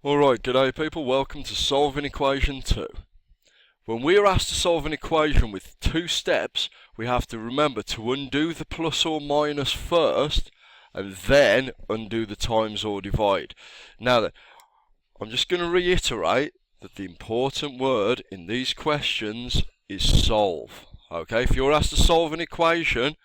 Alright, g'day people, welcome to solving equation 2. When we are asked to solve an equation with two steps, we have to remember to undo the plus or minus first, and then undo the times or divide. Now then, I'm just going to reiterate that the important word in these questions is solve. Okay, if you're asked to solve an equation,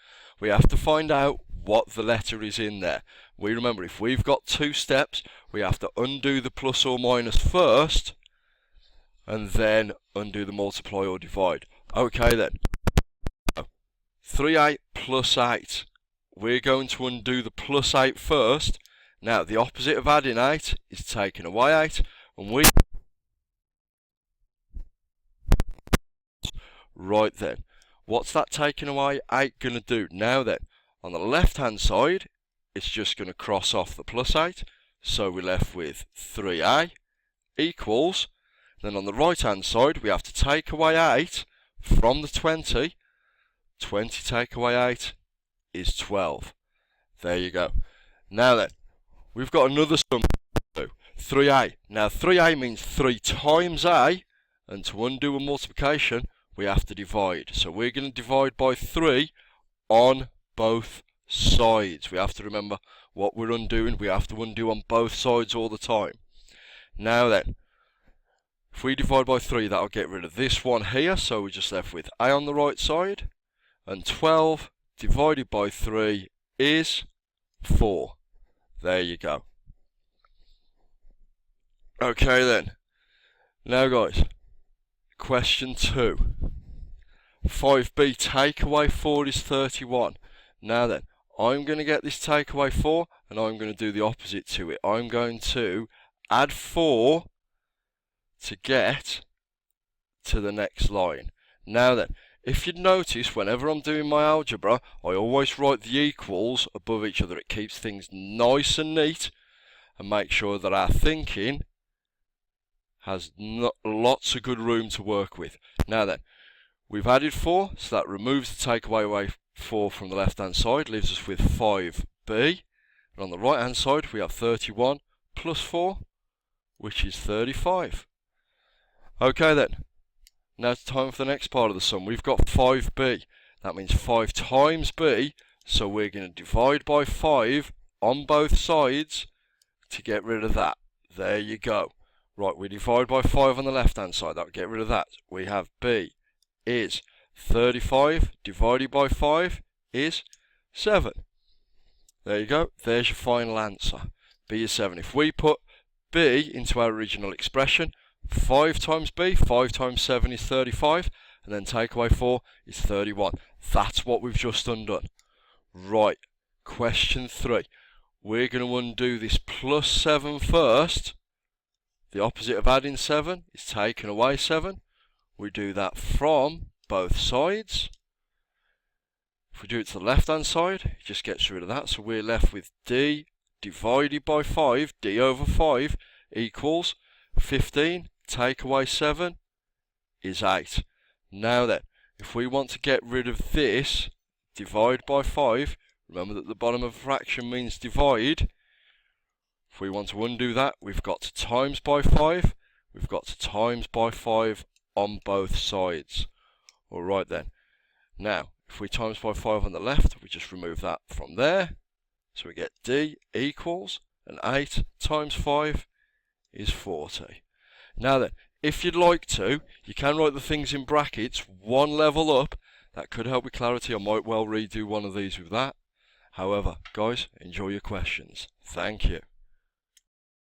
we have to find out what the letter is in there. We remember, if we've got two steps, we have to undo the plus or minus first, and then undo the multiply or divide. Okay then, 3/8 plus 8. We're going to undo the plus 8 first. Now, the opposite of adding 8 is taking away 8, and we... Right then, what's that taking away 8 going to do? Now then, on the left hand side, it's just going to cross off the plus 8, so we're left with 3a equals, then on the right hand side we have to take away 8 from the 20, 20 take away 8 is 12. There you go. Now then, we've got another sum to do, 3a. Now 3a means 3 times a, and to undo a multiplication we have to divide. So we're going to divide by 3 on both sides. We have to remember what we're undoing. We have to undo on both sides all the time. Now then, if we divide by 3, that'll get rid of this one here, so we're just left with a on the right side, and 12 divided by 3 is 4. There you go. Okay then, now guys, question 2. 5b take away 4 is 31. Now then, I'm going to get this take away 4, and I'm going to do the opposite to it. I'm going to add 4 to get to the next line. Now then, if you'd notice, whenever I'm doing my algebra, I always write the equals above each other. It keeps things nice and neat, and make sure that our thinking has lots of good room to work with. Now then, we've added 4, so that removes the take away 4 from the left hand side, leaves us with 5b, and on the right hand side we have 31 plus 4, which is 35. Okay then, now it's time for the next part of the sum. We've got 5b, that means 5 times b, so we're going to divide by 5 on both sides to get rid of that. There you go. Right, we divide by 5 on the left hand side, that'll get rid of that. We have b is 35 divided by 5 is 7. There you go, there's your final answer. B is 7. If we put b into our original expression, 5 times b, 5 times 7 is 35, and then take away 4 is 31. That's what we've just undone. Right, question 3. We're going to undo this plus 7 first. The opposite of adding 7 is taking away 7. We do that from both sides. If we do it to the left hand side, it just gets rid of that, so we're left with d divided by 5, d over 5 equals 15, take away 7 is 8. Now then, if we want to get rid of this, divide by 5, remember that the bottom of a fraction means divide. If we want to undo that, we've got to times by 5, we've got to times by 5 on both sides. Alright then, now if we times by 5 on the left, we just remove that from there, so we get d equals, and 8 times 5 is 40. Now then, if you'd like to, you can write the things in brackets one level up. That could help with clarity. I might well redo one of these with that. However, guys, enjoy your questions. Thank you.